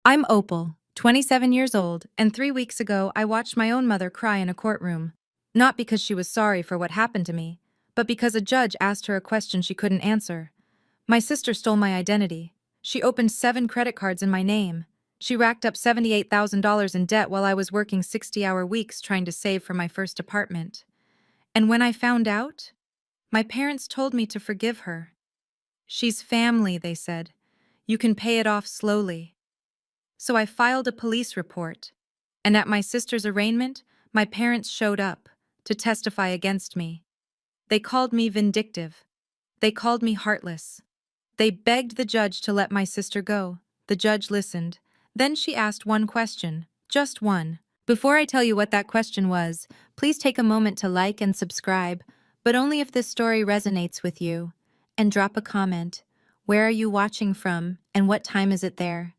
I'm Opal, 27 years old, and 3 weeks ago I watched my own mother cry in a courtroom. Not because she was sorry for what happened to me, but because a judge asked her a question she couldn't answer. My sister stole my identity. She opened 7 credit cards in my name. She racked up $78,000 in debt while I was working 60-hour weeks trying to save for my first apartment. And when I found out, my parents told me to forgive her. She's family, they said. You can pay it off slowly. So I filed a police report. And at my sister's arraignment, my parents showed up to testify against me. They called me vindictive. They called me heartless. They begged the judge to let my sister go. The judge listened. Then she asked one question, just one. Before I tell you what that question was, please take a moment to like and subscribe, but only if this story resonates with you. And drop a comment. Where are you watching from, and what time is it there?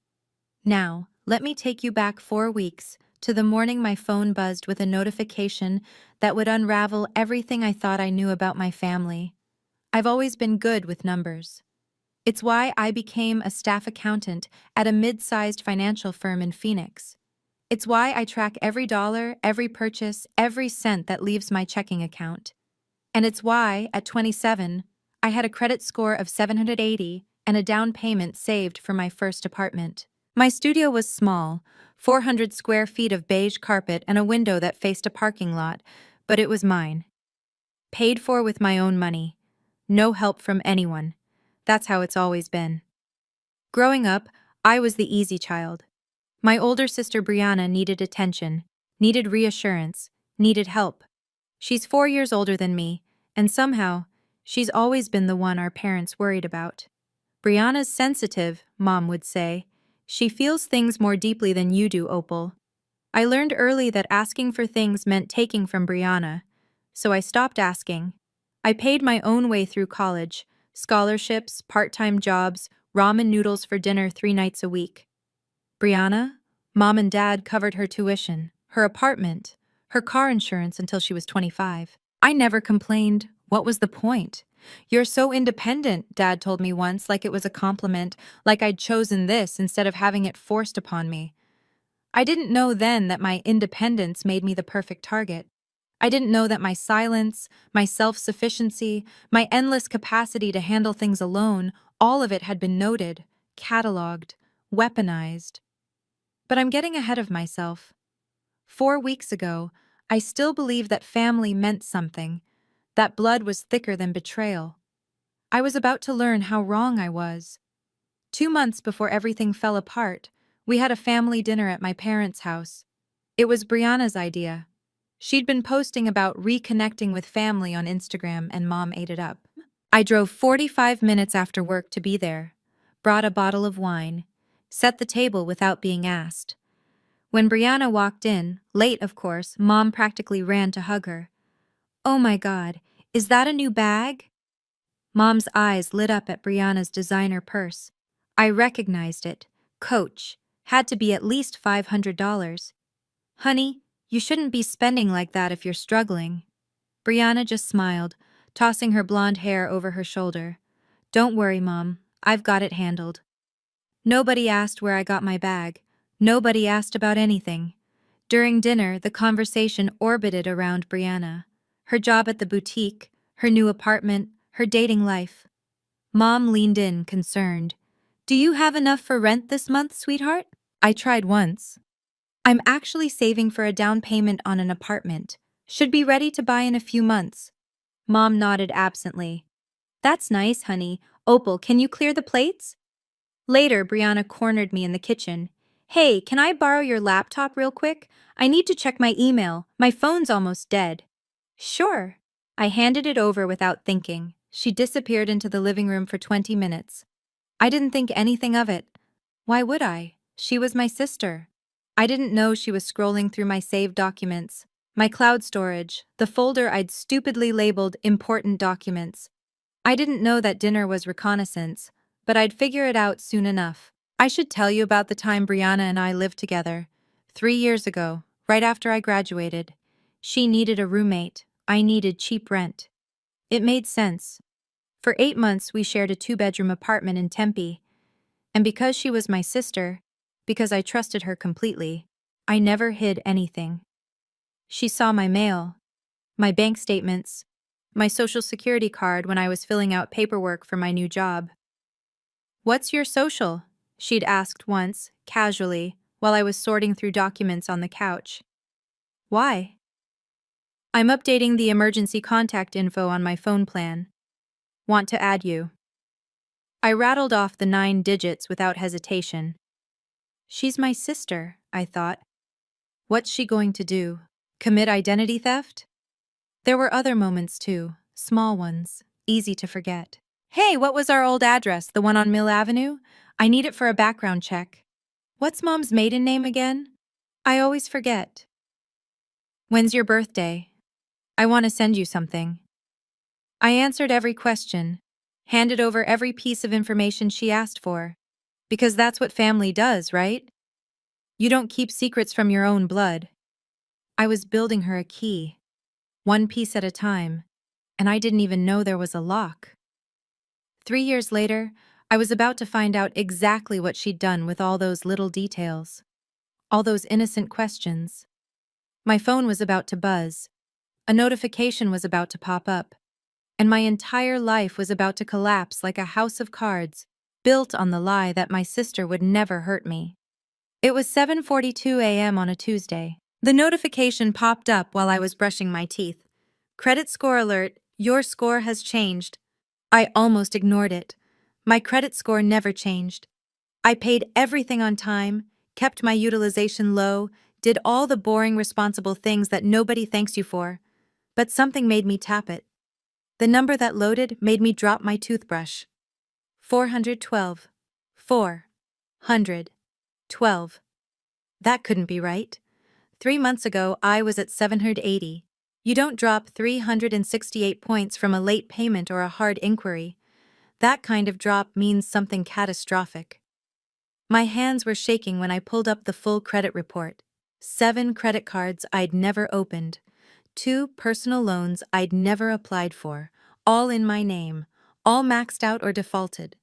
Now, let me take you back 4 weeks to the morning my phone buzzed with a notification that would unravel everything I thought I knew about my family. I've always been good with numbers. It's why I became a staff accountant at a mid-sized financial firm in Phoenix. It's why I track every dollar, every purchase, every cent that leaves my checking account. And it's why, at 27, I had a credit score of 780 and a down payment saved for my first apartment. My studio was small, 400 square feet of beige carpet and a window that faced a parking lot, but it was mine. Paid for with my own money. No help from anyone. That's how it's always been. Growing up, I was the easy child. My older sister Brianna needed attention, needed reassurance, needed help. She's 4 years older than me, and somehow, she's always been the one our parents worried about. Brianna's sensitive, Mom would say. She feels things more deeply than you do, Opal. I learned early that asking for things meant taking from Brianna, so I stopped asking. I paid my own way through college, scholarships, part-time jobs, ramen noodles for dinner 3 nights a week. Brianna, Mom and Dad covered her tuition, her apartment, her car insurance until she was 25. I never complained. What was the point? You're so independent, Dad told me once, like it was a compliment, like I'd chosen this instead of having it forced upon me. I didn't know then that my independence made me the perfect target. I didn't know that my silence, my self-sufficiency, my endless capacity to handle things alone, all of it had been noted, cataloged, weaponized. But I'm getting ahead of myself. 4 weeks ago, I still believed that family meant something, that blood was thicker than betrayal. I was about to learn how wrong I was. 2 months before everything fell apart, we had a family dinner at my parents' house. It was Brianna's idea. She'd been posting about reconnecting with family on Instagram, and Mom ate it up. I drove 45 minutes after work to be there, brought a bottle of wine, set the table without being asked. When Brianna walked in, late of course, Mom practically ran to hug her. "Oh my God, is that a new bag?" Mom's eyes lit up at Brianna's designer purse. I recognized it. Coach. Had to be at least $500. "Honey, you shouldn't be spending like that if you're struggling." Brianna just smiled, tossing her blonde hair over her shoulder. "Don't worry, Mom. I've got it handled." Nobody asked where I got my bag. Nobody asked about anything. During dinner, the conversation orbited around Brianna. Her job at the boutique, her new apartment, her dating life. Mom leaned in, concerned. "Do you have enough for rent this month, sweetheart?" I tried once. "I'm actually saving for a down payment on an apartment. Should be ready to buy in a few months." Mom nodded absently. "That's nice, honey. Opal, can you clear the plates?" Later, Brianna cornered me in the kitchen. "Hey, can I borrow your laptop real quick? I need to check my email. My phone's almost dead." "Sure." I handed it over without thinking. She disappeared into the living room for 20 minutes. I didn't think anything of it. Why would I? She was my sister. I didn't know she was scrolling through my saved documents, my cloud storage, the folder I'd stupidly labeled important documents. I didn't know that dinner was reconnaissance, but I'd figure it out soon enough. I should tell you about the time Brianna and I lived together. 3 years ago, right after I graduated. She needed a roommate. I needed cheap rent. It made sense. For 8 months, we shared a 2-bedroom apartment in Tempe. And because she was my sister, Because I trusted her completely. I never hid anything. She saw my mail, my bank statements, my social security card when I was filling out paperwork for my new job. "What's your social?" she'd asked once, casually, while I was sorting through documents on the couch. "Why?" "I'm updating the emergency contact info on my phone plan. Want to add you." I rattled off the 9 digits without hesitation. She's my sister, I thought. What's she going to do? Commit identity theft? There were other moments too, small ones, easy to forget. "Hey, what was our old address, the one on Mill Avenue? I need it for a background check." "What's Mom's maiden name again?" I always forget. "When's your birthday? I want to send you something." I answered every question, handed over every piece of information she asked for. Because that's what family does, right? You don't keep secrets from your own blood. I was building her a key, one piece at a time, and I didn't even know there was a lock. 3 years later, I was about to find out exactly what she'd done with all those little details, all those innocent questions. My phone was about to buzz, a notification was about to pop up, and my entire life was about to collapse like a house of cards, built on the lie that my sister would never hurt me. It was 7:42 a.m. on a Tuesday. The notification popped up while I was brushing my teeth. "Credit score alert, your score has changed." I almost ignored it. My credit score never changed. I paid everything on time, kept my utilization low, did all the boring, responsible things that nobody thanks you for. But something made me tap it. The number that loaded made me drop my toothbrush. 412. 412. That couldn't be right. 3 months ago, I was at 780. You don't drop 368 points from a late payment or a hard inquiry. That kind of drop means something catastrophic. My hands were shaking when I pulled up the full credit report. 7 credit cards I'd never opened. 2 personal loans I'd never applied for, all in my name, all maxed out or defaulted.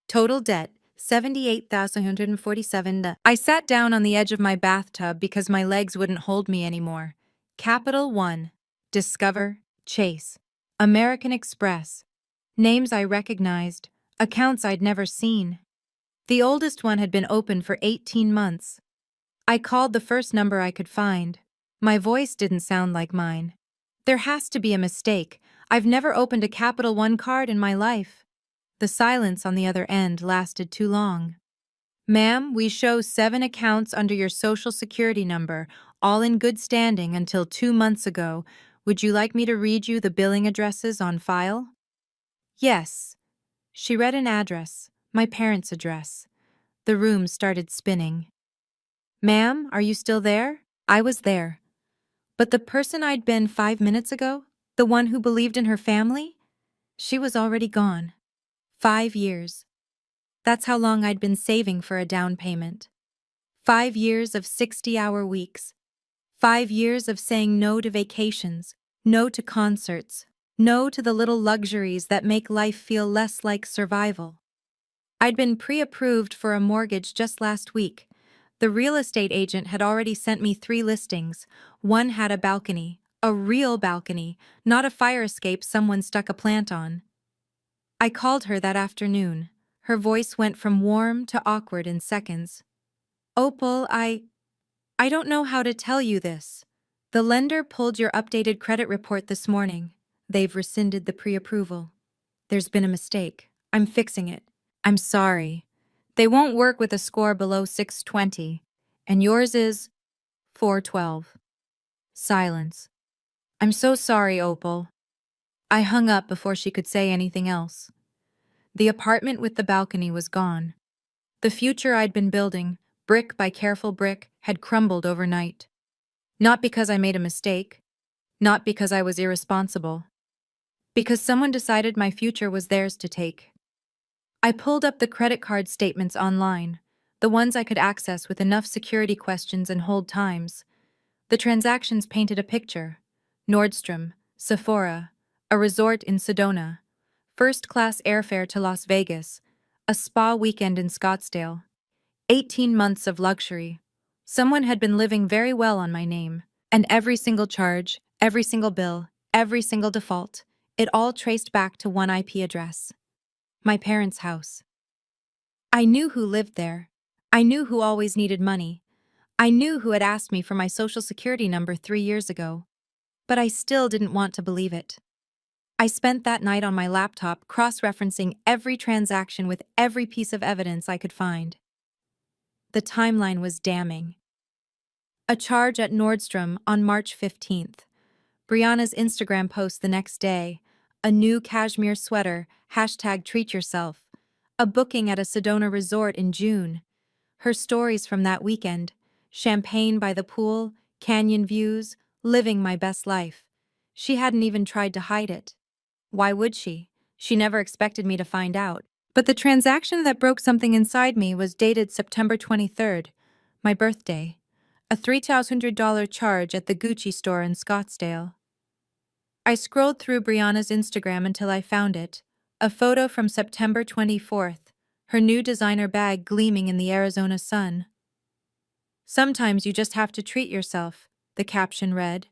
Total debt, $78,147. I sat down on the edge of my bathtub because my legs wouldn't hold me anymore. Capital One, Discover, Chase, American Express. Names I recognized, accounts I'd never seen. The oldest one had been open for 18 months. I called the first number I could find. My voice didn't sound like mine. "There has to be a mistake. I've never opened a Capital One card in my life." The silence on the other end lasted too long. "Ma'am, we show 7 accounts under your social security number, all in good standing until 2 months ago. Would you like me to read you the billing addresses on file?" "Yes." She read an address, my parents' address. The room started spinning. "Ma'am, are you still there?" I was there. But the person I'd been 5 minutes ago, the one who believed in her family, she was already gone. 5 years. That's how long I'd been saving for a down payment. 5 years of 60-hour weeks. 5 years of saying no to vacations, no to concerts, no to the little luxuries that make life feel less like survival. I'd been pre-approved for a mortgage just last week. The real estate agent had already sent me 3 listings. One had a balcony, a real balcony, not a fire escape someone stuck a plant on. I called her that afternoon. Her voice went from warm to awkward in seconds. "Opal, I don't know how to tell you this. The lender pulled your updated credit report this morning. They've rescinded the pre-approval. There's been a mistake. I'm fixing it. I'm sorry. They won't work with a score below 620. And yours is 412. Silence. "I'm so sorry, Opal." I hung up before she could say anything else. The apartment with the balcony was gone. The future I'd been building, brick by careful brick, had crumbled overnight. Not because I made a mistake. Not because I was irresponsible. Because someone decided my future was theirs to take. I pulled up the credit card statements online, the ones I could access with enough security questions and hold times. The transactions painted a picture. Nordstrom, Sephora, a resort in Sedona, first-class airfare to Las Vegas, a spa weekend in Scottsdale. 18 months of luxury. Someone had been living very well on my name. And every single charge, every single bill, every single default, it all traced back to one IP address. My parents' house. I knew who lived there. I knew who always needed money. I knew who had asked me for my social security number 3 years ago. But I still didn't want to believe it. I spent that night on my laptop cross-referencing every transaction with every piece of evidence I could find. The timeline was damning. A charge at Nordstrom on March 15th. Brianna's Instagram post the next day. A new cashmere sweater, #treat yourself. A booking at a Sedona resort in June. Her stories from that weekend. Champagne by the pool, canyon views, living my best life. She hadn't even tried to hide it. Why would she? She never expected me to find out. But the transaction that broke something inside me was dated September 23rd, my birthday. A $3,000 charge at the Gucci store in Scottsdale. I scrolled through Brianna's Instagram until I found it. A photo from September 24th, her new designer bag gleaming in the Arizona sun. Sometimes you just have to treat yourself, the caption read.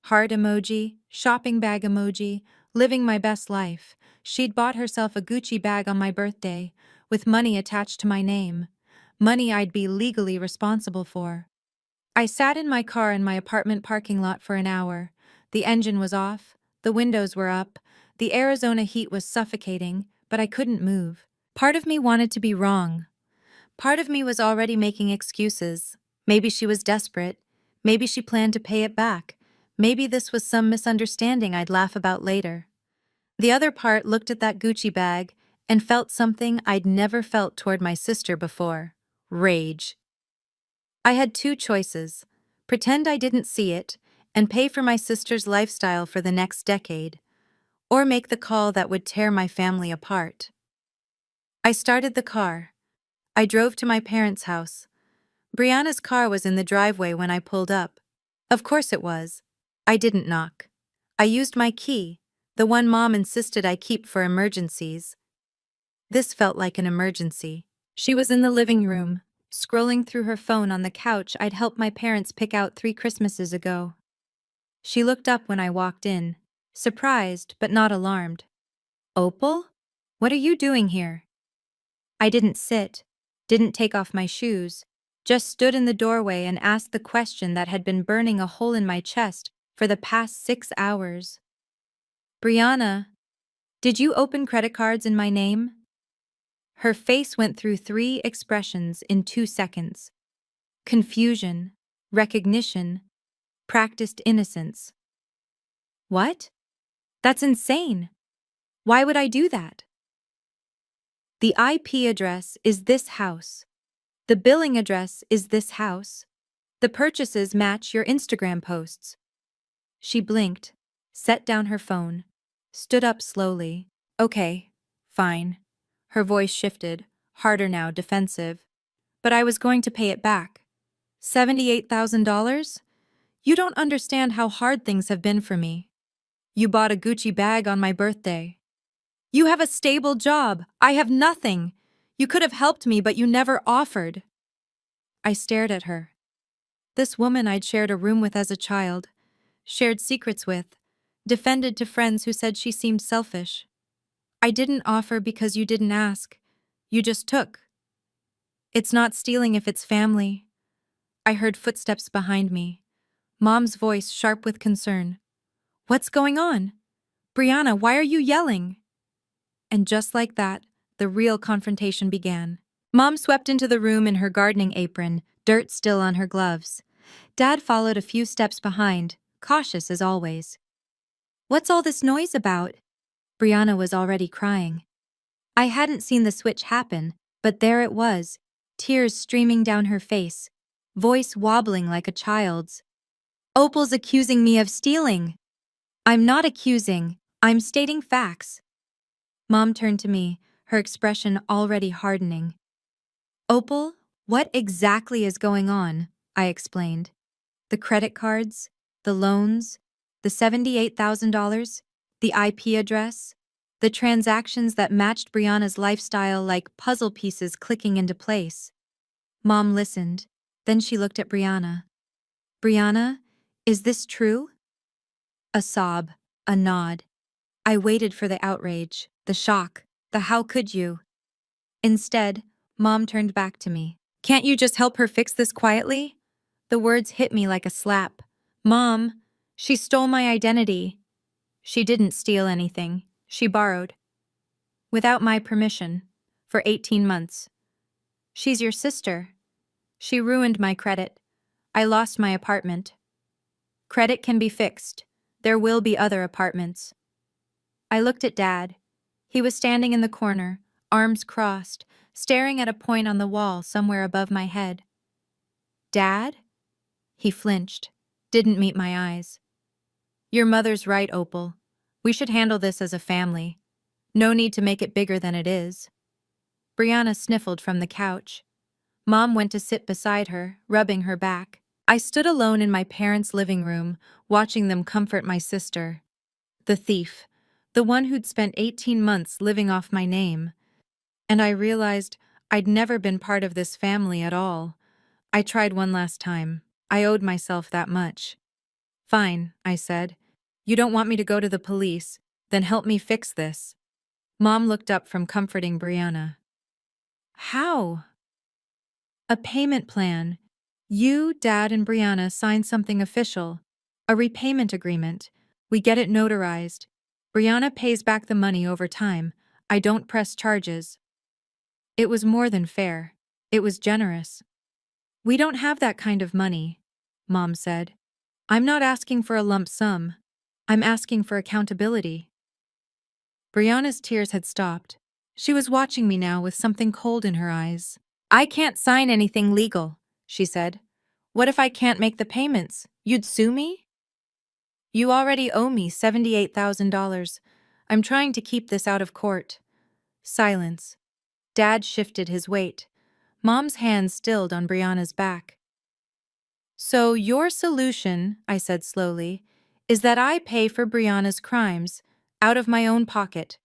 Heart emoji, shopping bag emoji, living my best life. She'd bought herself a Gucci bag on my birthday, with money attached to my name. Money I'd be legally responsible for. I sat in my car in my apartment parking lot for an hour. The engine was off, the windows were up, the Arizona heat was suffocating, but I couldn't move. Part of me wanted to be wrong. Part of me was already making excuses. Maybe she was desperate. Maybe she planned to pay it back. Maybe this was some misunderstanding I'd laugh about later. The other part looked at that Gucci bag and felt something I'd never felt toward my sister before. Rage. I had two choices: pretend I didn't see it and pay for my sister's lifestyle for the next decade, or make the call that would tear my family apart. I started the car. I drove to my parents' house. Brianna's car was in the driveway when I pulled up. Of course it was. I didn't knock. I used my key, the one Mom insisted I keep for emergencies. This felt like an emergency. She was in the living room, scrolling through her phone on the couch I'd helped my parents pick out 3 Christmases ago. She looked up when I walked in, surprised but not alarmed. Opal? What are you doing here? I didn't sit, didn't take off my shoes, just stood in the doorway and asked the question that had been burning a hole in my chest for the past 6 hours. Brianna, did you open credit cards in my name? Her face went through 3 expressions in 2 seconds. Confusion, recognition, practiced innocence. What? That's insane. Why would I do that? The IP address is this house. The billing address is this house. The purchases match your Instagram posts. She blinked, set down her phone, stood up slowly. Okay, fine. Her voice shifted, harder now, defensive. But I was going to pay it back. $78,000? You don't understand how hard things have been for me. You bought a Gucci bag on my birthday. You have a stable job. I have nothing. You could have helped me, but you never offered. I stared at her. This woman I'd shared a room with as a child, shared secrets with, defended to friends who said she seemed selfish. I didn't offer because you didn't ask. You just took. It's not stealing if it's family. I heard footsteps behind me. Mom's voice sharp with concern. What's going on? Brianna, why are you yelling? And just like that, the real confrontation began. Mom swept into the room in her gardening apron, dirt still on her gloves. Dad followed a few steps behind, cautious as always. What's all this noise about? Brianna was already crying. I hadn't seen the switch happen, but there it was, tears streaming down her face, voice wobbling like a child's. Opal's accusing me of stealing. I'm not accusing, I'm stating facts. Mom turned to me, her expression already hardening. Opal, what exactly is going on? I explained. The credit cards, the loans, the $78,000, the IP address, the transactions that matched Brianna's lifestyle like puzzle pieces clicking into place. Mom listened. Then she looked at Brianna. Brianna, is this true? A sob, a nod. I waited for the outrage, the shock, the how could you? Instead, Mom turned back to me. Can't you just help her fix this quietly? The words hit me like a slap. Mom, she stole my identity. She didn't steal anything. She borrowed. Without my permission. For 18 months. She's your sister. She ruined my credit. I lost my apartment. Credit can be fixed. There will be other apartments. I looked at Dad. He was standing in the corner, arms crossed, staring at a point on the wall somewhere above my head. Dad? He flinched, didn't meet my eyes. Your mother's right, Opal. We should handle this as a family. No need to make it bigger than it is. Brianna sniffled from the couch. Mom went to sit beside her, rubbing her back. I stood alone in my parents' living room, watching them comfort my sister. The thief. The one who'd spent 18 months living off my name. And I realized I'd never been part of this family at all. I tried one last time. I owed myself that much. Fine, I said. You don't want me to go to the police, then help me fix this. Mom looked up from comforting Brianna. How? A payment plan. You, Dad, and Brianna sign something official. A repayment agreement. We get it notarized. Brianna pays back the money over time. I don't press charges. It was more than fair. It was generous. We don't have that kind of money, Mom said. I'm not asking for a lump sum. I'm asking for accountability. Brianna's tears had stopped. She was watching me now with something cold in her eyes. I can't sign anything legal, she said. What if I can't make the payments? You'd sue me? You already owe me $78,000. I'm trying to keep this out of court. Silence. Dad shifted his weight. Mom's hand stilled on Brianna's back. So your solution, I said slowly, is that I pay for Brianna's crimes, out of my own pocket,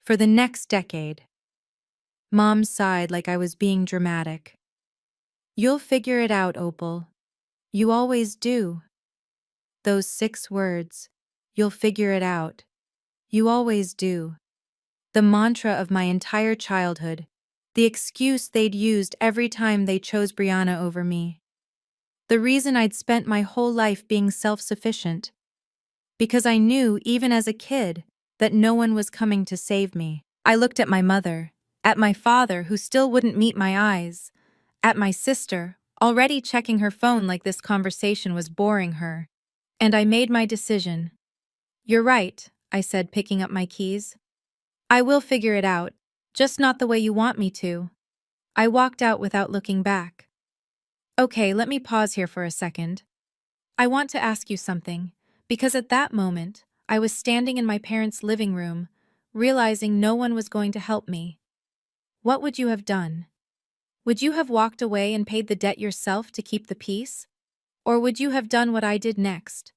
for the next decade. Mom sighed like I was being dramatic. You'll figure it out, Opal. You always do. Those 6 words, you'll figure it out. You always do. The mantra of my entire childhood, the excuse they'd used every time they chose Brianna over me. The reason I'd spent my whole life being self-sufficient. Because I knew, even as a kid, that no one was coming to save me. I looked at my mother, at my father who still wouldn't meet my eyes, at my sister, already checking her phone like this conversation was boring her. And I made my decision. You're right, I said, picking up my keys. I will figure it out, just not the way you want me to. I walked out without looking back. Okay, let me pause here for a second. I want to ask you something, because at that moment, I was standing in my parents' living room, realizing no one was going to help me. What would you have done? Would you have walked away and paid the debt yourself to keep the peace? Or would you have done what I did next?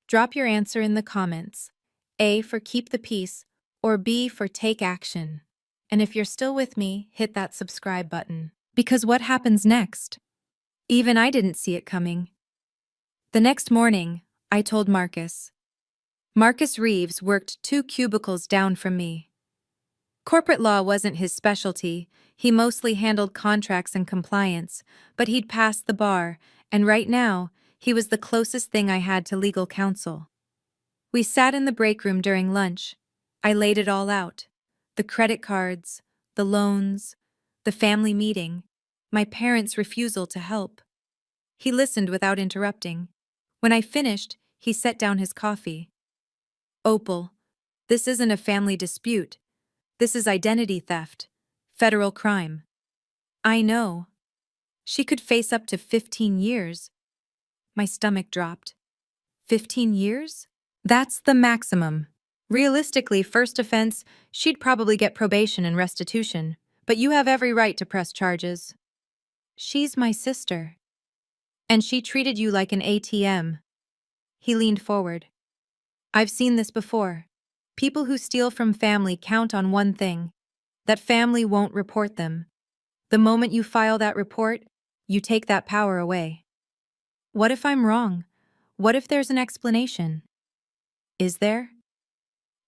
Drop your answer in the comments. A for keep the peace, or B for take action. And if you're still with me, hit that subscribe button. Because what happens next? Even I didn't see it coming. The next morning, I told Marcus. Marcus Reeves worked 2 cubicles down from me. Corporate law wasn't his specialty. He mostly handled contracts and compliance, but he'd passed the bar, and right now, he was the closest thing I had to legal counsel. We sat in the break room during lunch. I laid it all out. The credit cards, the loans, the family meeting, my parents' refusal to help. He listened without interrupting. When I finished, he set down his coffee. Opal, this isn't a family dispute. This is identity theft. Federal crime. I know. She could face up to 15 years. My stomach dropped. 15 years? That's the maximum. Realistically, first offense, she'd probably get probation and restitution, but you have every right to press charges. She's my sister. And she treated you like an ATM. He leaned forward. I've seen this before. People who steal from family count on one thing: that family won't report them. The moment you file that report, You take that power away. What if I'm wrong? What if there's an explanation? Is there?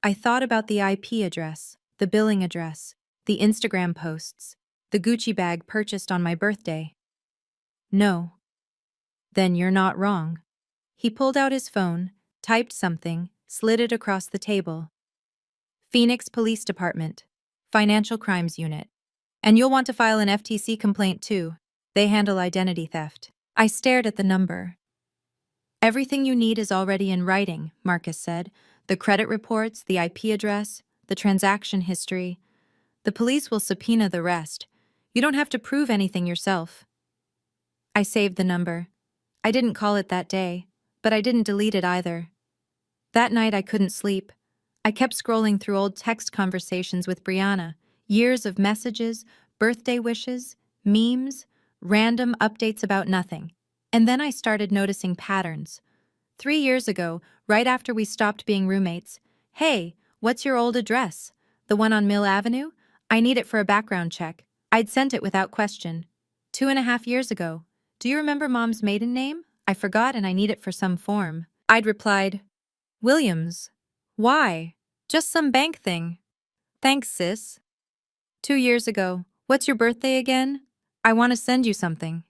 I thought about the IP address, the billing address, the Instagram posts, the Gucci bag purchased on my birthday. No. Then you're not wrong. He pulled out his phone, typed something, slid it across the table. Phoenix Police Department, Financial Crimes Unit. And you'll want to file an FTC complaint too. They handle identity theft. I stared at the number. Everything you need is already in writing, Marcus said. The credit reports, the IP address, the transaction history. The police will subpoena the rest. You don't have to prove anything yourself. I saved the number. I didn't call it that day, but I didn't delete it either. That night I couldn't sleep. I kept scrolling through old text conversations with Brianna, years of messages, birthday wishes, memes, random updates about nothing. And then I started noticing patterns. 3 years ago, right after we stopped being roommates, "Hey, what's your old address? The one on Mill Avenue? I need it for a background check." I'd sent it without question. 2.5 years ago, "Do you remember Mom's maiden name? I forgot and I need it for some form." I'd replied, "Williams. Why? Just some bank thing." "Thanks, sis." 2 years ago, "What's your birthday again? I want to send you something."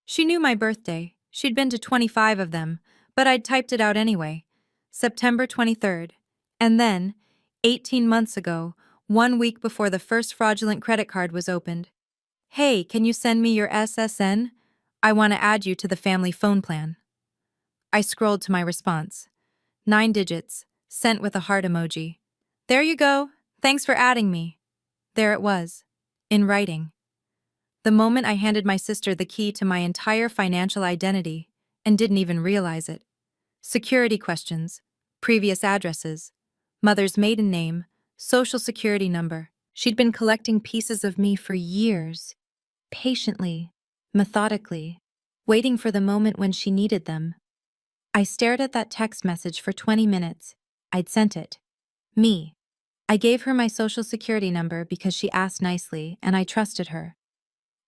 She knew my birthday. She'd been to 25 of them, but I'd typed it out anyway. September 23rd. And then, 18 months ago, 1 week before the first fraudulent credit card was opened, "Hey, can you send me your SSN? I want to add you to the family phone plan." I scrolled to my response. 9 digits, sent with a heart emoji. "There you go. Thanks for adding me." There it was, in writing. The moment I handed my sister the key to my entire financial identity, and didn't even realize it. Security questions, previous addresses, mother's maiden name, social security number. She'd been collecting pieces of me for years, patiently, methodically, waiting for the moment when she needed them. I stared at that text message for 20 minutes. I'd sent it. Me. I gave her my social security number because she asked nicely, and I trusted her.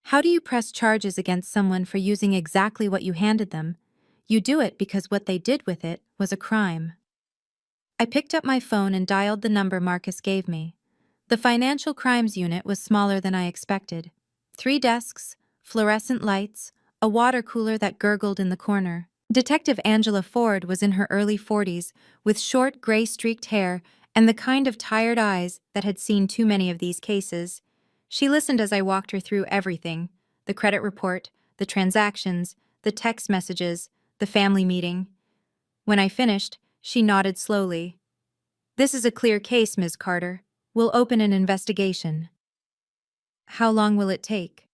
How do you press charges against someone for using exactly what you handed them? You do it because what they did with it was a crime. I picked up my phone and dialed the number Marcus gave me. The Financial Crimes Unit was smaller than I expected. 3 desks, fluorescent lights, a water cooler that gurgled in the corner. Detective Angela Ford was in her early 40s, with short gray-streaked hair and the kind of tired eyes that had seen too many of these cases. She listened as I walked her through everything: the credit report, the transactions, the text messages, the family meeting. When I finished, she nodded slowly. "This is a clear case, Ms. Carter. We'll open an investigation." "How long will it take?"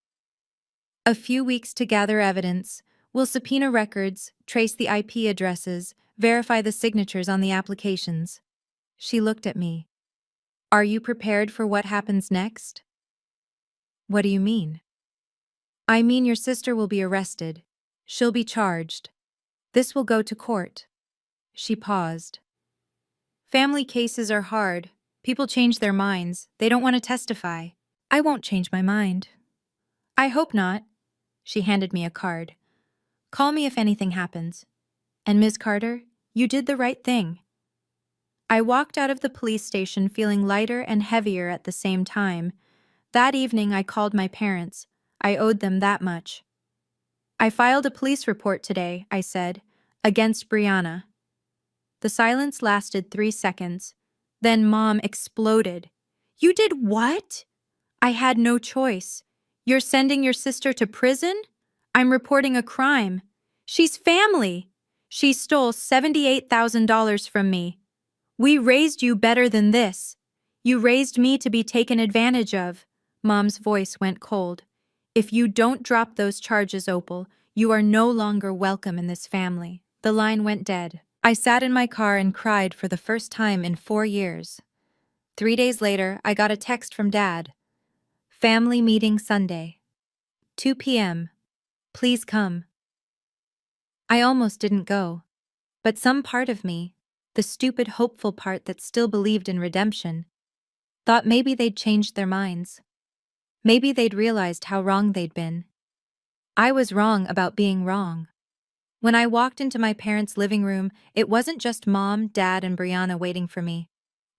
"A few weeks to gather evidence. We'll subpoena records, trace the IP addresses, verify the signatures on the applications." She looked at me. "Are you prepared for what happens next?" "What do you mean?" "I mean your sister will be arrested. She'll be charged. This will go to court." She paused. "Family cases are hard. People change their minds. They don't want to testify." "I won't change my mind." "I hope not." She handed me a card. "Call me if anything happens. And Ms. Carter, you did the right thing." I walked out of the police station feeling lighter and heavier at the same time. That evening I called my parents. I owed them that much. "I filed a police report today," I said, "against Brianna." The silence lasted 3 seconds. Then Mom exploded. "You did what?" "I had no choice. You're sending your sister to prison? I'm reporting a crime. She's family. She stole $78,000 from me. We raised you better than this. You raised me to be taken advantage of." Mom's voice went cold. "If you don't drop those charges, Opal, you are no longer welcome in this family." The line went dead. I sat in my car and cried for the first time in 4 years. 3 days later, I got a text from Dad. "Family meeting Sunday. 2 p.m. Please come." I almost didn't go. But some part of me, the stupid, hopeful part that still believed in redemption, thought maybe they'd changed their minds. Maybe they'd realized how wrong they'd been. I was wrong about being wrong. When I walked into my parents' living room, it wasn't just Mom, Dad, and Brianna waiting for me.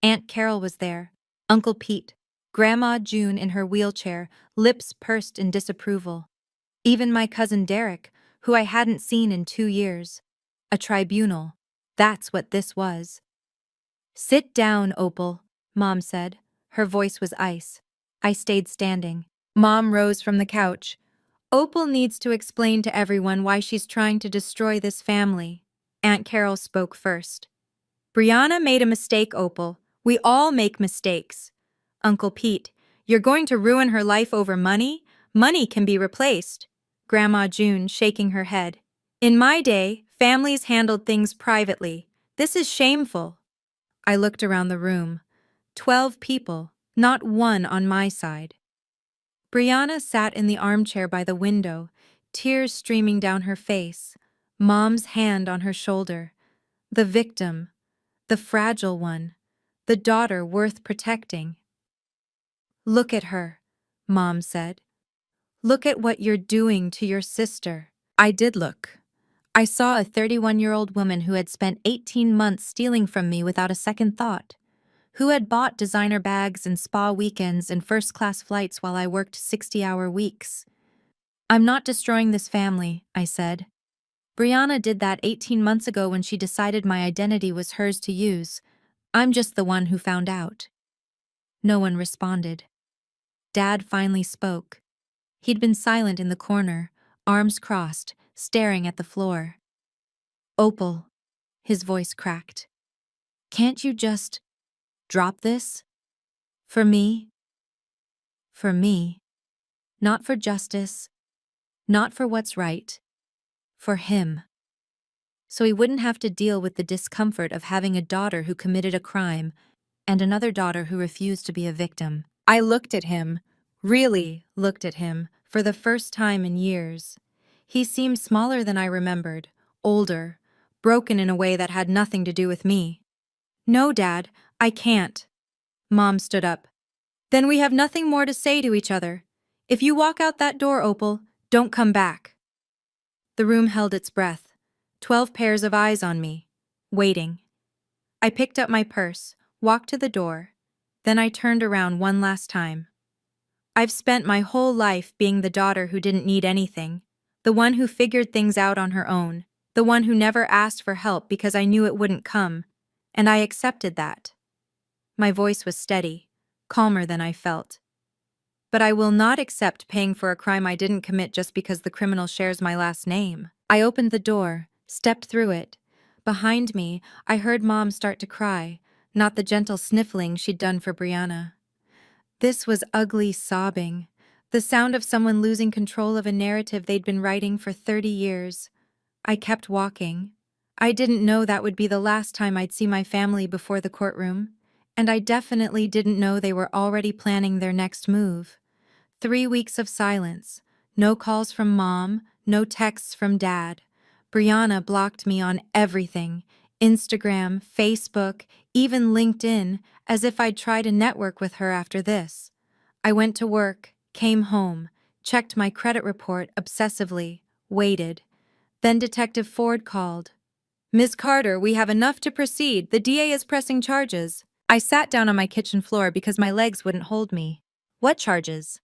Aunt Carol was there, Uncle Pete, Grandma June in her wheelchair, lips pursed in disapproval. Even my cousin Derek, who I hadn't seen in 2 years. A tribunal. That's what this was. "Sit down, Opal," Mom said. Her voice was ice. I stayed standing. Mom rose from the couch. "Opal needs to explain to everyone why she's trying to destroy this family." Aunt Carol spoke first. "Brianna made a mistake, Opal. We all make mistakes." Uncle Pete, "You're going to ruin her life over money? Money can be replaced." Grandma June, shaking her head. "In my day, families handled things privately. This is shameful." I looked around the room. 12 people, not one on my side. Brianna sat in the armchair by the window, tears streaming down her face, Mom's hand on her shoulder. The victim, the fragile one, the daughter worth protecting. "Look at her," Mom said. "Look at what you're doing to your sister." I did look. I saw a 31-year-old woman who had spent 18 months stealing from me without a second thought, who had bought designer bags and spa weekends and first-class flights while I worked 60-hour weeks. "I'm not destroying this family," I said. "Brianna did that 18 months ago when she decided my identity was hers to use. I'm just the one who found out." No one responded. Dad finally spoke. He'd been silent in the corner, arms crossed, staring at the floor. "Opal," his voice cracked. "Can't you just drop this? For me? For me. Not for justice. Not for what's right. For him. So he wouldn't have to deal with the discomfort of having a daughter who committed a crime and another daughter who refused to be a victim." I looked at him, really looked at him, for the first time in years. He seemed smaller than I remembered, older, broken in a way that had nothing to do with me. "No, Dad, I can't." Mom stood up. "Then we have nothing more to say to each other. If you walk out that door, Opal, don't come back." The room held its breath, 12 pairs of eyes on me, waiting. I picked up my purse, walked to the door, then I turned around one last time. I've spent my whole life being the daughter who didn't need anything, the one who figured things out on her own, the one who never asked for help because I knew it wouldn't come, and I accepted that. My voice was steady, calmer than I felt. But I will not accept paying for a crime I didn't commit just because the criminal shares my last name. I opened the door, stepped through it. Behind me, I heard Mom start to cry, not the gentle sniffling she'd done for Brianna. This was ugly sobbing, the sound of someone losing control of a narrative they'd been writing for 30 years. I kept walking. I didn't know that would be the last time I'd see my family before the courtroom, and I definitely didn't know they were already planning their next move. 3 weeks of silence, no calls from Mom, no texts from Dad. Brianna blocked me on everything, Instagram, Facebook, even LinkedIn, as if I'd try to network with her after this. I went to work, came home, checked my credit report obsessively, waited. Then Detective Ford called. "Ms. Carter, we have enough to proceed. The DA is pressing charges." I sat down on my kitchen floor because my legs wouldn't hold me. "What charges?"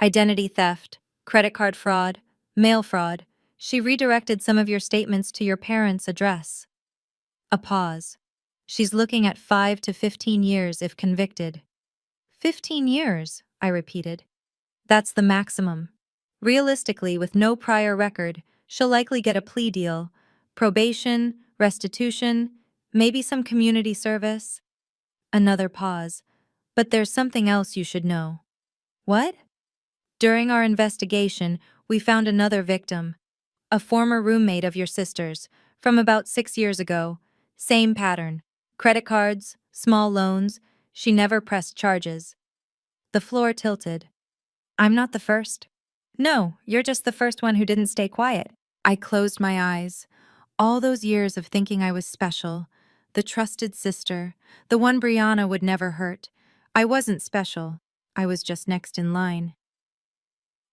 "Identity theft, credit card fraud, mail fraud. She redirected some of your statements to your parents' address." A pause. "She's looking at 5 to 15 years if convicted." 15 years, I repeated. "That's the maximum. Realistically, with no prior record, she'll likely get a plea deal, probation, restitution, maybe some community service." Another pause. "But there's something else you should know." "What?" "During our investigation, we found another victim, a former roommate of your sister's, from about 6 years ago. Same pattern. Credit cards, small loans. She never pressed charges." The floor tilted. "I'm not the first." "No, you're just the first one who didn't stay quiet." I closed my eyes. All those years of thinking I was special, the trusted sister, the one Brianna would never hurt. I wasn't special. I was just next in line.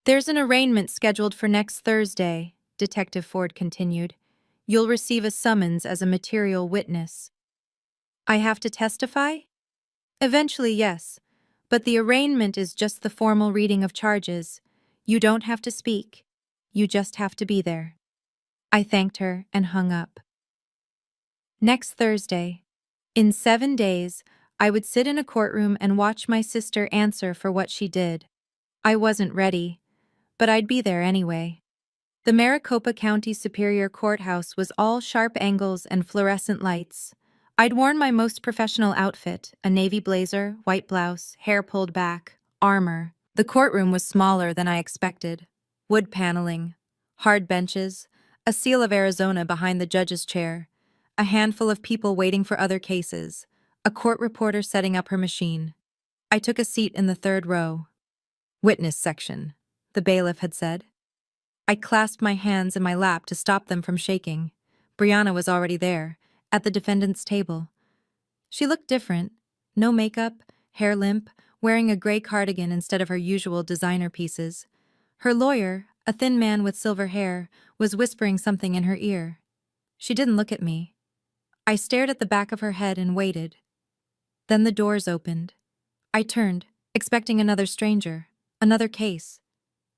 There's an arraignment scheduled for next Thursday, Detective Ford continued. You'll receive a summons as a material witness. I have to testify? Eventually, yes. But the arraignment is just the formal reading of charges. You don't have to speak. You just have to be there. I thanked her and hung up. Next Thursday. In 7 days, I would sit in a courtroom and watch my sister answer for what she did. I wasn't ready, but I'd be there anyway. The Maricopa County Superior Courthouse was all sharp angles and fluorescent lights. I'd worn my most professional outfit, a navy blazer, white blouse, hair pulled back, armor. The courtroom was smaller than I expected. Wood paneling, hard benches, a seal of Arizona behind the judge's chair, a handful of people waiting for other cases, a court reporter setting up her machine. I took a seat in the third row. Witness section, the bailiff had said. I clasped my hands in my lap to stop them from shaking. Brianna was already there, at the defendant's table. She looked different. No makeup, hair limp, wearing a gray cardigan instead of her usual designer pieces. Her lawyer, a thin man with silver hair, was whispering something in her ear. She didn't look at me. I stared at the back of her head and waited. Then the doors opened. I turned, expecting another stranger, another case.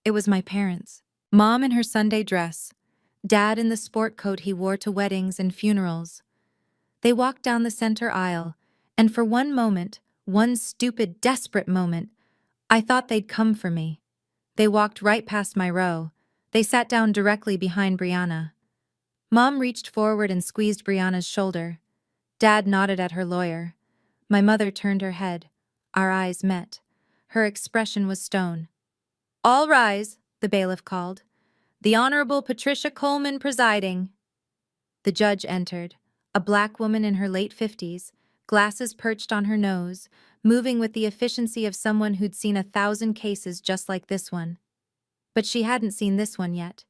It was my parents. Mom in her Sunday dress, Dad in the sport coat he wore to weddings and funerals. They walked down the center aisle, and for one moment, one stupid, desperate moment, I thought they'd come for me. They walked right past my row. They sat down directly behind Brianna. Mom reached forward and squeezed Brianna's shoulder. Dad nodded at her lawyer. My mother turned her head. Our eyes met. Her expression was stone. All rise, the bailiff called. The Honorable Patricia Coleman presiding. The judge entered, a black woman in her late 50s, glasses perched on her nose, moving with the efficiency of someone who'd seen 1,000 cases just like this one. But she hadn't seen this one yet.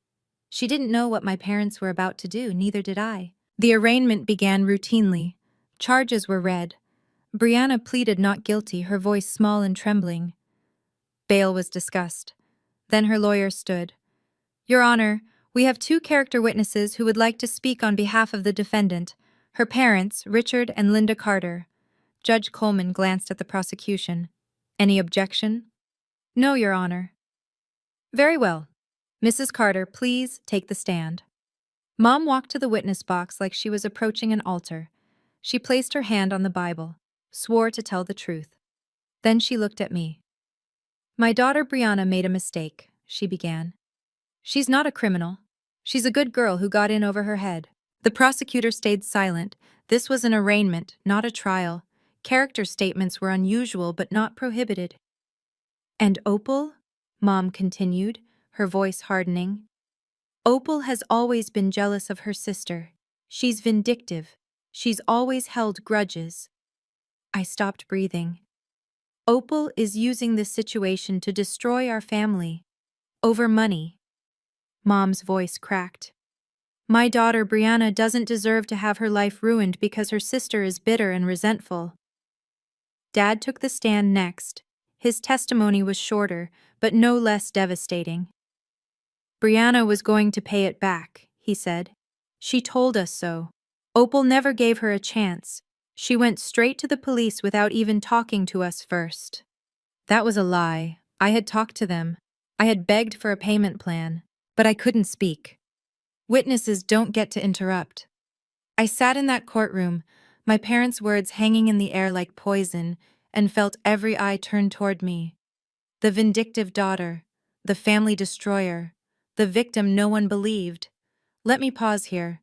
She didn't know what my parents were about to do, neither did I. The arraignment began routinely. Charges were read. Brianna pleaded not guilty, her voice small and trembling. Bail was discussed. Then her lawyer stood. Your Honor, we have 2 character witnesses who would like to speak on behalf of the defendant, her parents, Richard and Linda Carter. Judge Coleman glanced at the prosecution. Any objection? No, Your Honor. Very well. Mrs. Carter, please take the stand. Mom walked to the witness box like she was approaching an altar. She placed her hand on the Bible, swore to tell the truth. Then she looked at me. My daughter Brianna made a mistake, she began. She's not a criminal. She's a good girl who got in over her head. The prosecutor stayed silent. This was an arraignment, not a trial. Character statements were unusual but not prohibited. And Opal? Mom continued, her voice hardening. Opal has always been jealous of her sister. She's vindictive. She's always held grudges. I stopped breathing. Opal is using this situation to destroy our family. Over money. Mom's voice cracked. My daughter Brianna doesn't deserve to have her life ruined because her sister is bitter and resentful. Dad took the stand next. His testimony was shorter, but no less devastating. Brianna was going to pay it back, he said. She told us so. Opal never gave her a chance. She went straight to the police without even talking to us first. That was a lie. I had talked to them. I had begged for a payment plan, but I couldn't speak. Witnesses don't get to interrupt. I sat in that courtroom, my parents' words hanging in the air like poison, and felt every eye turn toward me. The vindictive daughter, the family destroyer, the victim no one believed. Let me pause here.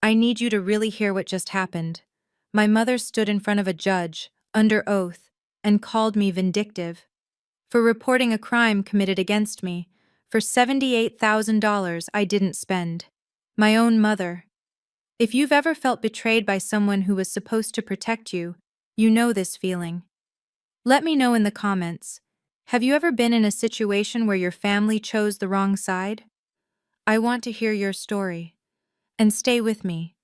I need you to really hear what just happened. My mother stood in front of a judge, under oath, and called me vindictive. For reporting a crime committed against me, for $78,000 I didn't spend. My own mother. If you've ever felt betrayed by someone who was supposed to protect you, you know this feeling. Let me know in the comments. Have you ever been in a situation where your family chose the wrong side? I want to hear your story. And stay with me,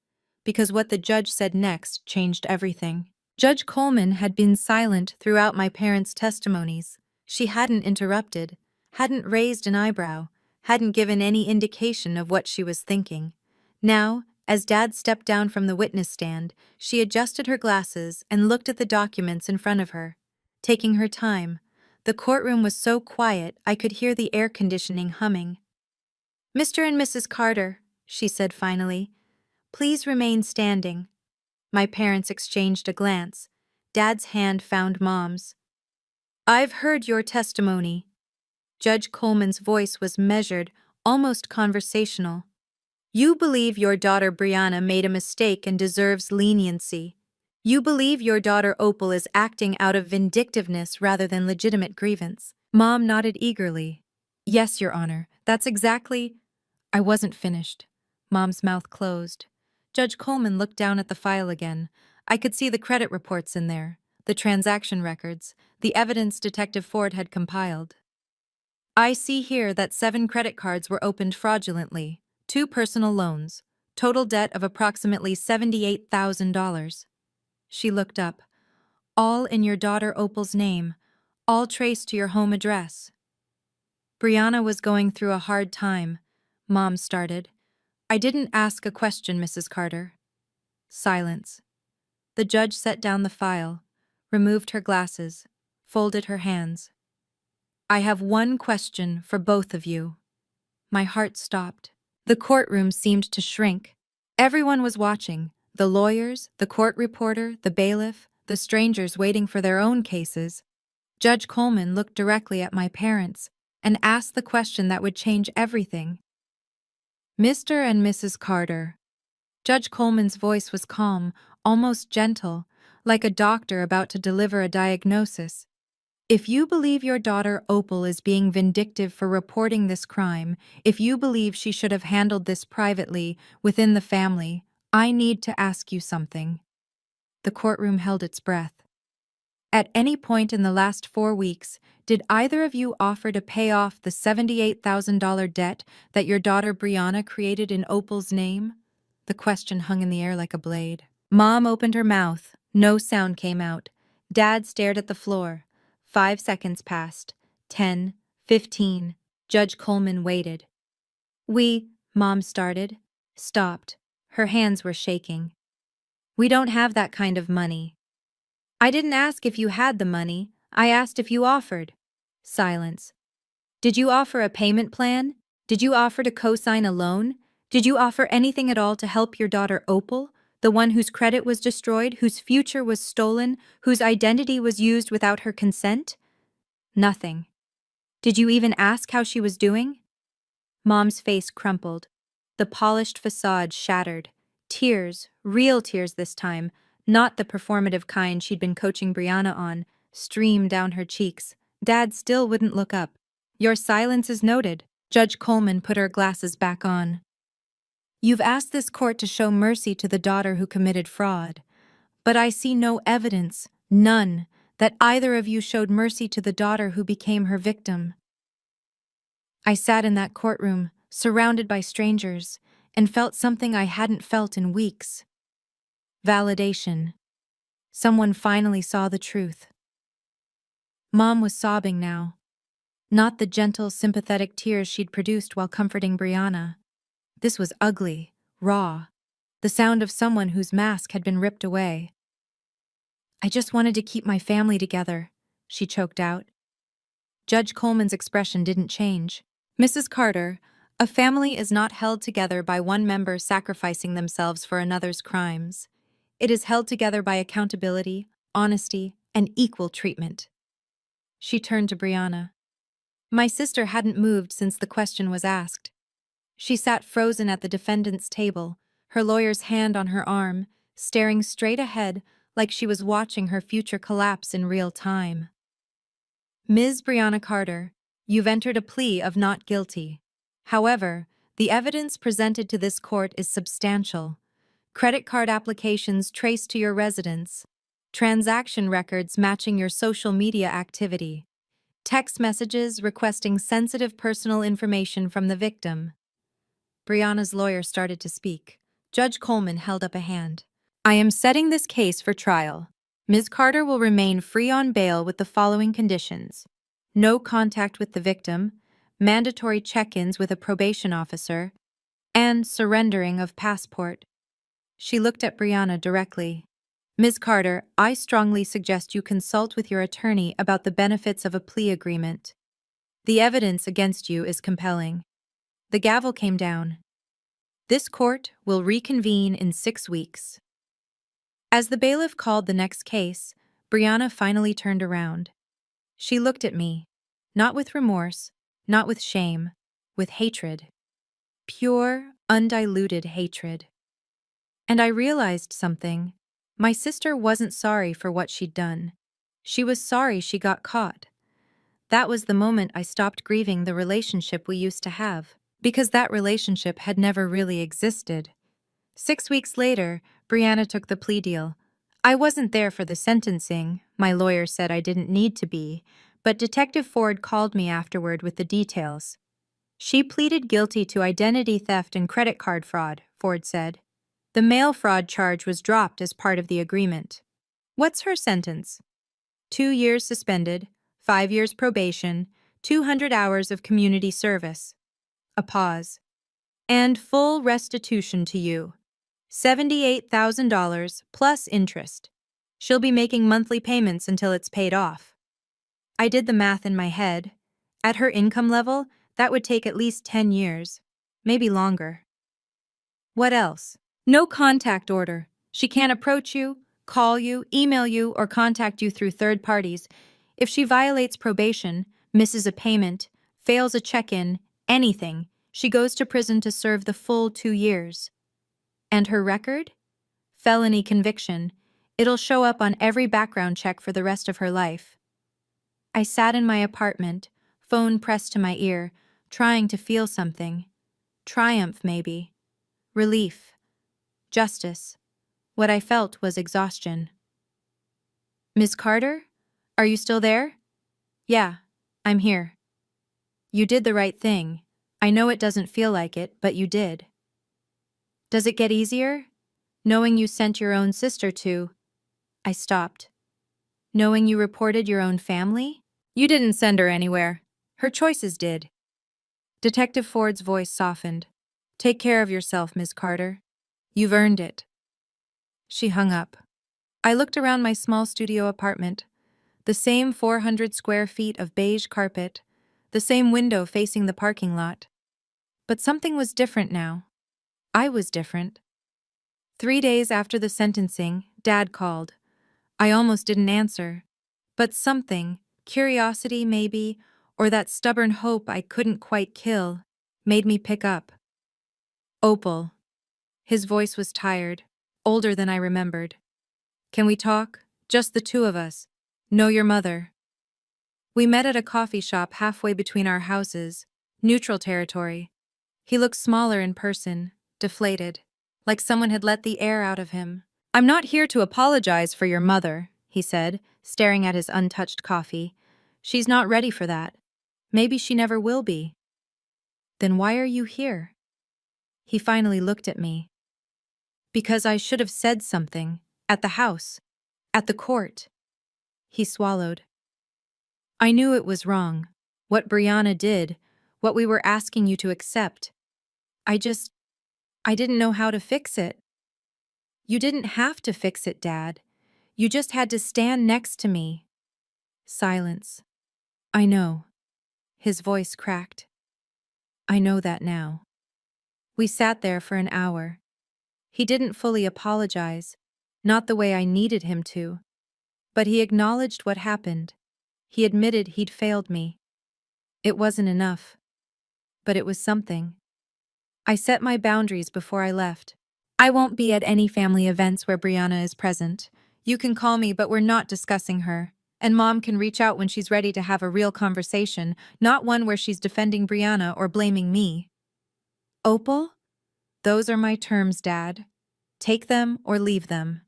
because what the judge said next changed everything. Judge Coleman had been silent throughout my parents' testimonies. She hadn't interrupted, hadn't raised an eyebrow, hadn't given any indication of what she was thinking. Now, as Dad stepped down from the witness stand, she adjusted her glasses and looked at the documents in front of her, taking her time. The courtroom was so quiet I could hear the air conditioning humming. "Mr. and Mrs. Carter," she said finally, "please remain standing." My parents exchanged a glance. Dad's hand found Mom's. "I've heard your testimony." Judge Coleman's voice was measured, almost conversational. "You believe your daughter Brianna made a mistake and deserves leniency. You believe your daughter Opal is acting out of vindictiveness rather than legitimate grievance." Mom nodded eagerly. "Yes, Your Honor, that's exactly—" I wasn't finished. Mom's mouth closed. Judge Coleman looked down at the file again. I could see the credit reports in there, the transaction records, the evidence Detective Ford had compiled. "I see here that 7 credit cards were opened fraudulently, 2 personal loans, total debt of approximately $78,000. She looked up. "All in your daughter Opal's name, all traced to your home address." "Brianna was going through a hard time," Mom started. "I didn't ask a question, Mrs. Carter." Silence. The judge set down the file, removed her glasses, folded her hands. "I have one question for both of you." My heart stopped. The courtroom seemed to shrink. Everyone was watching: the lawyers, the court reporter, the bailiff, the strangers waiting for their own cases. Judge Coleman looked directly at my parents and asked the question that would change everything. "Mr. and Mrs. Carter." Judge Coleman's voice was calm, almost gentle, like a doctor about to deliver a diagnosis. "If you believe your daughter Opal is being vindictive for reporting this crime, if you believe she should have handled this privately, within the family, I need to ask you something." The courtroom held its breath. "At any point in the last 4 weeks, did either of you offer to pay off the $78,000 debt that your daughter Brianna created in Opal's name?" The question hung in the air like a blade. Mom opened her mouth. No sound came out. Dad stared at the floor. 5 seconds passed. 10, 15. Judge Coleman waited. Mom started. Stopped. Her hands were shaking. "We don't have that kind of money." "I didn't ask if you had the money. I asked if you offered." Silence. "Did you offer a payment plan? Did you offer to co-sign a loan? Did you offer anything at all to help your daughter Opal, the one whose credit was destroyed, whose future was stolen, whose identity was used without her consent?" "Nothing." "Did you even ask how she was doing?" Mom's face crumpled. The polished facade shattered. Tears, real tears this time, not the performative kind she'd been coaching Brianna on, streamed down her cheeks. Dad still wouldn't look up. "Your silence is noted." Judge Coleman put her glasses back on. "You've asked this court to show mercy to the daughter who committed fraud. But I see no evidence, none, that either of you showed mercy to the daughter who became her victim." I sat in that courtroom, surrounded by strangers, and felt something I hadn't felt in weeks. Validation. Someone finally saw the truth. Mom was sobbing now. Not the gentle, sympathetic tears she'd produced while comforting Brianna. This was ugly, raw, the sound of someone whose mask had been ripped away. "I just wanted to keep my family together," she choked out. Judge Coleman's expression didn't change. "Mrs. Carter, a family is not held together by one member sacrificing themselves for another's crimes. It is held together by accountability, honesty, and equal treatment." She turned to Brianna. My sister hadn't moved since the question was asked. She sat frozen at the defendant's table, her lawyer's hand on her arm, staring straight ahead like she was watching her future collapse in real time. "Ms. Brianna Carter, you've entered a plea of not guilty. However, the evidence presented to this court is substantial. Credit card applications traced to your residence, transaction records matching your social media activity, text messages requesting sensitive personal information from the victim." Brianna's lawyer started to speak. Judge Coleman held up a hand. "I am setting this case for trial. Ms. Carter will remain free on bail with the following conditions: no contact with the victim, mandatory check-ins with a probation officer, and surrendering of passport. She looked at Brianna directly. Ms. Carter, I strongly suggest you consult with your attorney about the benefits of a plea agreement. The evidence against you is compelling. The gavel came down. This court will reconvene in 6 weeks. As the bailiff called the next case, Brianna finally turned around. She looked at me, not with remorse, not with shame, with hatred. Pure, undiluted hatred. And I realized something. My sister wasn't sorry for what she'd done. She was sorry she got caught. That was the moment I stopped grieving the relationship we used to have, because that relationship had never really existed. 6 weeks later, Brianna took the plea deal. I wasn't there for the sentencing. My lawyer said I didn't need to be, but Detective Ford called me afterward with the details. She pleaded guilty to identity theft and credit card fraud, Ford said. The mail fraud charge was dropped as part of the agreement. What's her sentence? 2 years suspended, 5 years probation, 200 hours of community service. A pause. And full restitution to you. $78,000 plus interest. She'll be making monthly payments until it's paid off. I did the math in my head. At her income level, that would take at least 10 years, maybe longer. What else? No contact order. She can't approach you, call you, email you, or contact you through third parties. If she violates probation, misses a payment, fails a check-in, anything, she goes to prison to serve the full 2 years. And her record? Felony conviction. It'll show up on every background check for the rest of her life. I sat in my apartment, phone pressed to my ear, trying to feel something. Triumph, maybe. Relief. Justice. What I felt was exhaustion. Ms. Carter? Are you still there? Yeah, I'm here. You did the right thing. I know it doesn't feel like it, but you did. Does it get easier? Knowing you sent your own sister to... I stopped. Knowing you reported your own family? You didn't send her anywhere. Her choices did. Detective Ford's voice softened. Take care of yourself, Ms. Carter. You've earned it. She hung up. I looked around my small studio apartment. The same 400 square feet of beige carpet, the same window facing the parking lot. But something was different now. I was different. 3 days after the sentencing, Dad called. I almost didn't answer. But something, curiosity maybe, or that stubborn hope I couldn't quite kill, made me pick up. Opal. His voice was tired, older than I remembered. Can we talk? Just the two of us. Know your mother. We met at a coffee shop halfway between our houses, neutral territory. He looked smaller in person, deflated, like someone had let the air out of him. I'm not here to apologize for your mother, he said, staring at his untouched coffee. She's not ready for that. Maybe she never will be. Then why are you here? He finally looked at me. Because I should have said something, at the house, at the court. He swallowed. I knew it was wrong, what Brianna did, what we were asking you to accept. I didn't know how to fix it. You didn't have to fix it, Dad. You just had to stand next to me. Silence. I know. His voice cracked. I know that now. We sat there for an hour. He didn't fully apologize, not the way I needed him to. But he acknowledged what happened. He admitted he'd failed me. It wasn't enough. But it was something. I set my boundaries before I left. I won't be at any family events where Brianna is present. You can call me, but we're not discussing her. And Mom can reach out when she's ready to have a real conversation, not one where she's defending Brianna or blaming me. Opal? Those are my terms, Dad. Take them or leave them.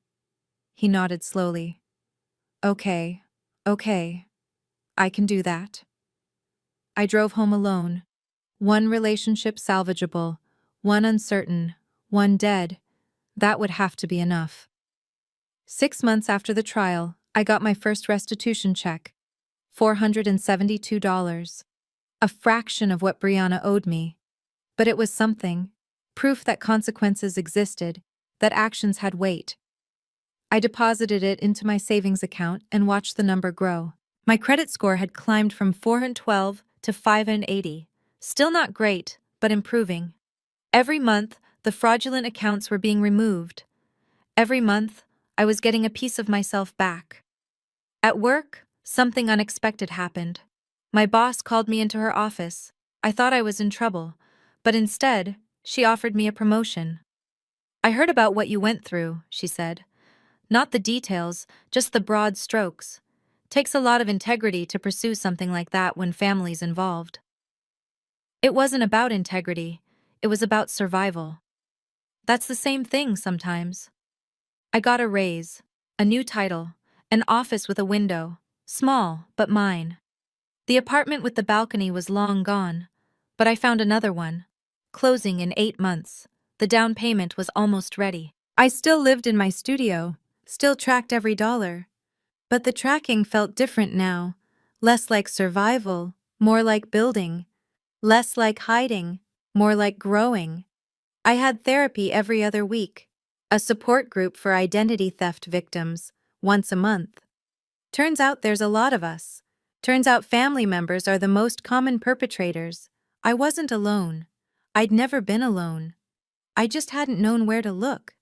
He nodded slowly. Okay. I can do that. I drove home alone. One relationship salvageable, one uncertain, one dead. That would have to be enough. 6 months after the trial, I got my first restitution check. $472. A fraction of what Brianna owed me. But it was something. Proof that consequences existed, that actions had weight. I deposited it into my savings account and watched the number grow. My credit score had climbed from 412 to 580. Still not great, but improving. Every month, the fraudulent accounts were being removed. Every month, I was getting a piece of myself back. At work, something unexpected happened. My boss called me into her office. I thought I was in trouble, but instead, she offered me a promotion. "I heard about what you went through," she said. "Not the details, just the broad strokes. Takes a lot of integrity to pursue something like that when family's involved." It wasn't about integrity, it was about survival. That's the same thing sometimes. I got a raise, a new title, an office with a window, small, but mine. The apartment with the balcony was long gone, but I found another one, closing in 8 months. The down payment was almost ready. I still lived in my studio, still tracked every dollar. But the tracking felt different now, less like survival, more like building, less like hiding, more like growing. I had therapy every other week, a support group for identity theft victims, once a month. Turns out there's a lot of us. Turns out family members are the most common perpetrators. I wasn't alone. I'd never been alone. I just hadn't known where to look.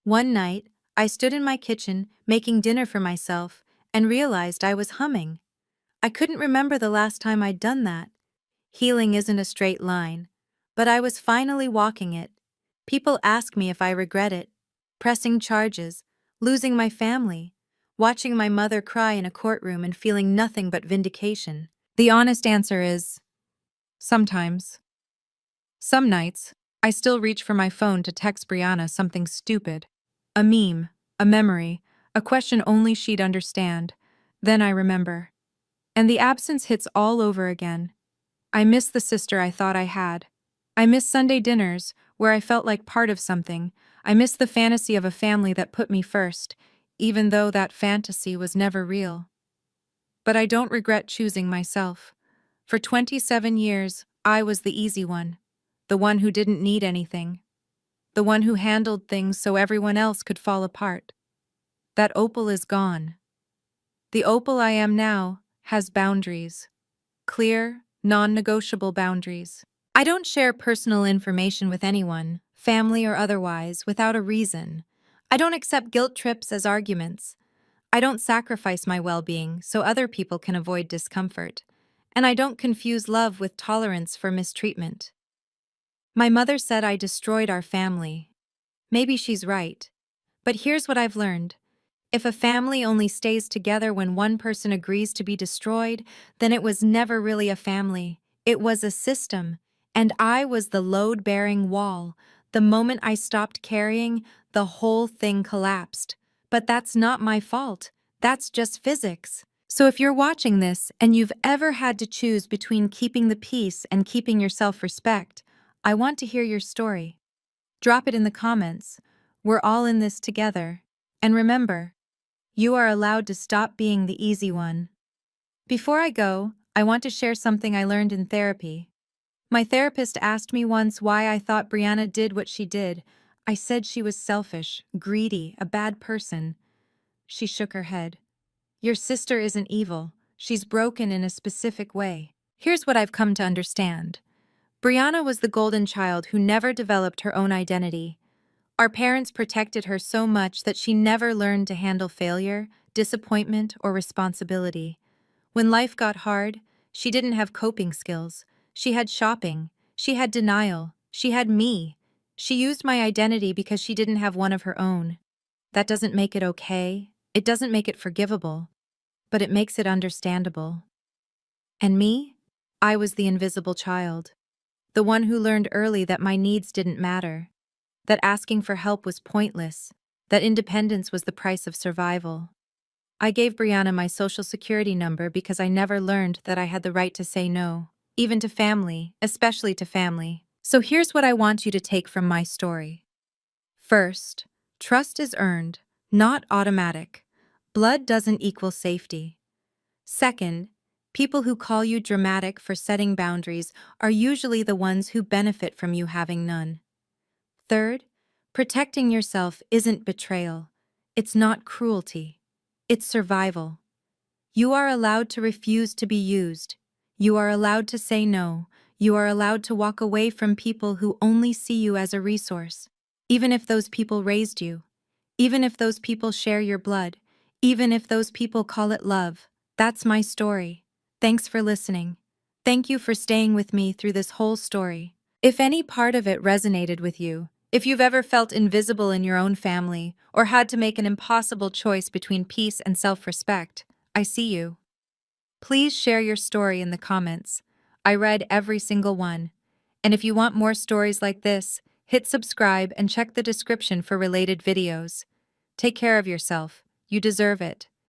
One night, I stood in my kitchen making dinner for myself and realized I was humming. I couldn't remember the last time I'd done that. Healing isn't a straight line, but I was finally walking it. People ask me if I regret it. Pressing charges, losing my family, watching my mother cry in a courtroom and feeling nothing but vindication. The honest answer is, sometimes. Some nights, I still reach for my phone to text Brianna something stupid. A meme, a memory, a question only she'd understand. Then I remember. And the absence hits all over again. I miss the sister I thought I had. I miss Sunday dinners, where I felt like part of something. I miss the fantasy of a family that put me first, even though that fantasy was never real. But I don't regret choosing myself. For 27 years, I was the easy one. The one who didn't need anything. The one who handled things so everyone else could fall apart. That opal is gone. The opal I am now has boundaries. Clear, non-negotiable boundaries. I don't share personal information with anyone, family or otherwise, without a reason. I don't accept guilt trips as arguments. I don't sacrifice my well-being so other people can avoid discomfort. And I don't confuse love with tolerance for mistreatment. My mother said I destroyed our family. Maybe she's right. But here's what I've learned. If a family only stays together when one person agrees to be destroyed, then it was never really a family. It was a system. And I was the load-bearing wall. The moment I stopped carrying, the whole thing collapsed. But that's not my fault. That's just physics. So if you're watching this and you've ever had to choose between keeping the peace and keeping your self-respect, I want to hear your story. Drop it in the comments. We're all in this together. And remember, you are allowed to stop being the easy one. Before I go, I want to share something I learned in therapy. My therapist asked me once why I thought Brianna did what she did. I said she was selfish, greedy, a bad person. She shook her head. Your sister isn't evil. She's broken in a specific way. Here's what I've come to understand. Brianna was the golden child who never developed her own identity. Our parents protected her so much that she never learned to handle failure, disappointment, or responsibility. When life got hard, she didn't have coping skills. She had shopping. She had denial. She had me. She used my identity because she didn't have one of her own. That doesn't make it okay. It doesn't make it forgivable. But it makes it understandable. And me? I was the invisible child. The one who learned early that my needs didn't matter. That asking for help was pointless, that independence was the price of survival. I gave Brianna my social security number because I never learned that I had the right to say no, even to family, especially to family. So here's what I want you to take from my story. First, trust is earned, not automatic. Blood doesn't equal safety. Second, People who call you dramatic for setting boundaries are usually the ones who benefit from you having none. Third, protecting yourself isn't betrayal. It's not cruelty. It's survival. You are allowed to refuse to be used. You are allowed to say no. You are allowed to walk away from people who only see you as a resource. Even if those people raised you. Even if those people share your blood. Even if those people call it love. That's my story. Thanks for listening. Thank you for staying with me through this whole story. If any part of it resonated with you, if you've ever felt invisible in your own family, or had to make an impossible choice between peace and self-respect, I see you. Please share your story in the comments. I read every single one. And if you want more stories like this, hit subscribe and check the description for related videos. Take care of yourself. You deserve it.